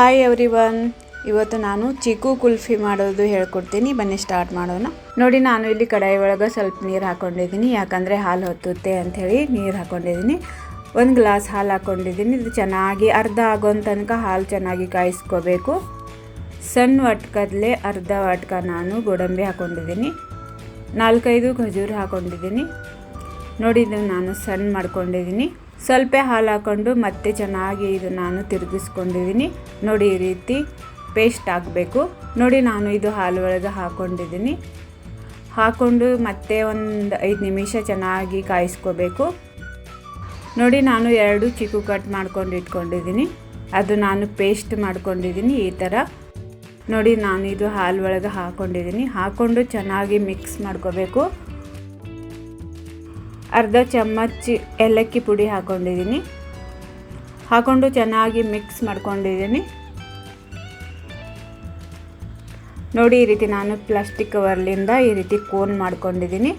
Hi everyone, ಇವತ್ತು ನಾನು ಚಿಕ್ಕು ಕುಲ್ಫಿ ಮಾಡೋದು ಹೇಳ್ಕೊಡ್ತೀನಿ. ಬನ್ನಿ ಸ್ಟಾರ್ಟ್ ಮಾಡೋಣ. ನೋಡಿ, ನಾನು ಇಲ್ಲಿ ಕಡಾಯಿ ಒಳಗೆ ಸ್ವಲ್ಪ ನೀರು ಹಾಕ್ಕೊಂಡಿದ್ದೀನಿ, ಯಾಕಂದರೆ ಹಾಲು ಹೊತ್ತುತ್ತೆ ಅಂಥೇಳಿ ನೀರು ಹಾಕ್ಕೊಂಡಿದ್ದೀನಿ. 1 ಗ್ಲಾಸ್ ಹಾಲು ಹಾಕ್ಕೊಂಡಿದ್ದೀನಿ. ಇದು ಚೆನ್ನಾಗಿ ಅರ್ಧ ಆಗೋ ತನಕ ಹಾಲು ಚೆನ್ನಾಗಿ ಕಾಯಿಸ್ಕೋಬೇಕು. ಸಣ್ಣ ವಾಟ್ಕದಲ್ಲೇ ಅರ್ಧ ವಾಟ್ಕ ನಾನು ಗೋಡಂಬಿ ಹಾಕ್ಕೊಂಡಿದ್ದೀನಿ. 4-5 ಖಜೂರು ಹಾಕ್ಕೊಂಡಿದ್ದೀನಿ. ನೋಡಿ, ಇದು ನಾನು ಸಣ್ಣ ಮಾಡ್ಕೊಂಡಿದ್ದೀನಿ. ಸ್ವಲ್ಪ ಹಾಲು ಹಾಕ್ಕೊಂಡು ಮತ್ತೆ ಚೆನ್ನಾಗಿ ಇದು ನಾನು ತಿರುಗಿಸ್ಕೊಂಡಿದ್ದೀನಿ. ನೋಡಿ, ಈ ರೀತಿ ಪೇಸ್ಟ್ ಆಗಬೇಕು. ನೋಡಿ, ನಾನು ಇದು ಹಾಲು ಒಳಗೆ ಹಾಕ್ಕೊಂಡಿದ್ದೀನಿ. ಹಾಕ್ಕೊಂಡು ಮತ್ತೆ ಒಂದು 5 ನಿಮಿಷ ಚೆನ್ನಾಗಿ ಕಾಯಿಸ್ಕೋಬೇಕು. ನೋಡಿ, ನಾನು 2 ಚಿಕ್ಕು ಕಟ್ ಮಾಡ್ಕೊಂಡು ಇಟ್ಕೊಂಡಿದ್ದೀನಿ. ಅದು ನಾನು ಪೇಸ್ಟ್ ಮಾಡ್ಕೊಂಡಿದ್ದೀನಿ ಈ ಥರ. ನೋಡಿ, ನಾನು ಇದು ಹಾಲು ಒಳಗೆ ಹಾಕ್ಕೊಂಡಿದ್ದೀನಿ. ಹಾಕ್ಕೊಂಡು ಚೆನ್ನಾಗಿ ಮಿಕ್ಸ್ ಮಾಡ್ಕೋಬೇಕು. ಅರ್ಧ ಚಮಚ ಏಲಕ್ಕಿ ಪುಡಿ ಹಾಕ್ಕೊಂಡಿದ್ದೀನಿ. ಹಾಕ್ಕೊಂಡು ಚೆನ್ನಾಗಿ ಮಿಕ್ಸ್ ಮಾಡ್ಕೊಂಡಿದ್ದೀನಿ. ನೋಡಿ, ಈ ರೀತಿ ನಾನು ಪ್ಲಾಸ್ಟಿಕ್ ಕವರ್ಲಿಂದ ಈ ರೀತಿ ಕೋನ್ ಮಾಡ್ಕೊಂಡಿದ್ದೀನಿ.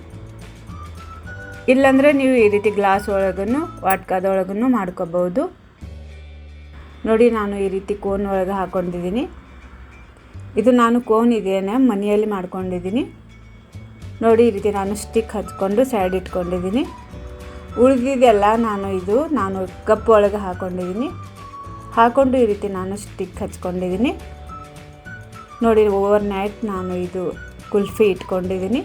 ಇಲ್ಲಾಂದರೆ ನೀವು ಈ ರೀತಿ ಗ್ಲಾಸ್ ಒಳಗೂ ವಾಟ್ಕದೊಳಗೂ ಮಾಡ್ಕೋಬೋದು. ನೋಡಿ, ನಾನು ಈ ರೀತಿ ಕೋನ್ ಒಳಗೆ ಹಾಕ್ಕೊಂಡಿದ್ದೀನಿ. ಇದು ನಾನು ಕೋನ್ ಇದೇನೆ ಮನೆಯಲ್ಲಿ ಮಾಡ್ಕೊಂಡಿದ್ದೀನಿ. ನೋಡಿ, ಈ ರೀತಿ ನಾನು ಸ್ಟಿಕ್ ಹಚ್ಕೊಂಡು ಸೈಡ್ ಇಟ್ಕೊಂಡಿದ್ದೀನಿ. ಉಳಿದಿದೆಲ್ಲ ನಾನು ಕಪ್ ಒಳಗೆ ಹಾಕ್ಕೊಂಡಿದ್ದೀನಿ. ಹಾಕ್ಕೊಂಡು ಈ ರೀತಿ ನಾನು ಸ್ಟಿಕ್ ಹಚ್ಕೊಂಡಿದ್ದೀನಿ. ನೋಡಿ, ಓವರ್ ನೈಟ್ ನಾನು ಇದು ಕುಲ್ಫಿ ಇಟ್ಕೊಂಡಿದ್ದೀನಿ.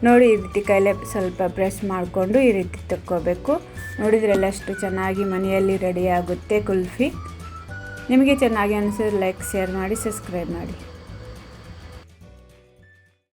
ನೋಡಿ, ಈ ರೀತಿ ಕೈಲೇ ಸ್ವಲ್ಪ ಪ್ರೆಸ್ ಮಾಡಿಕೊಂಡು ಈ ರೀತಿ ತಕ್ಕೋಬೇಕು. ನೋಡಿದ್ರೆಲ್ಲ ಅಷ್ಟು ಚೆನ್ನಾಗಿ ಮನೆಯಲ್ಲಿ ರೆಡಿ ಆಗುತ್ತೆ ಕುಲ್ಫಿ. ನಿಮಗೆ ಚೆನ್ನಾಗಿ ಅನಿಸಿದ್ರೆ ಲೈಕ್, ಶೇರ್ ಮಾಡಿ, ಸಬ್ಸ್ಕ್ರೈಬ್ ಮಾಡಿ.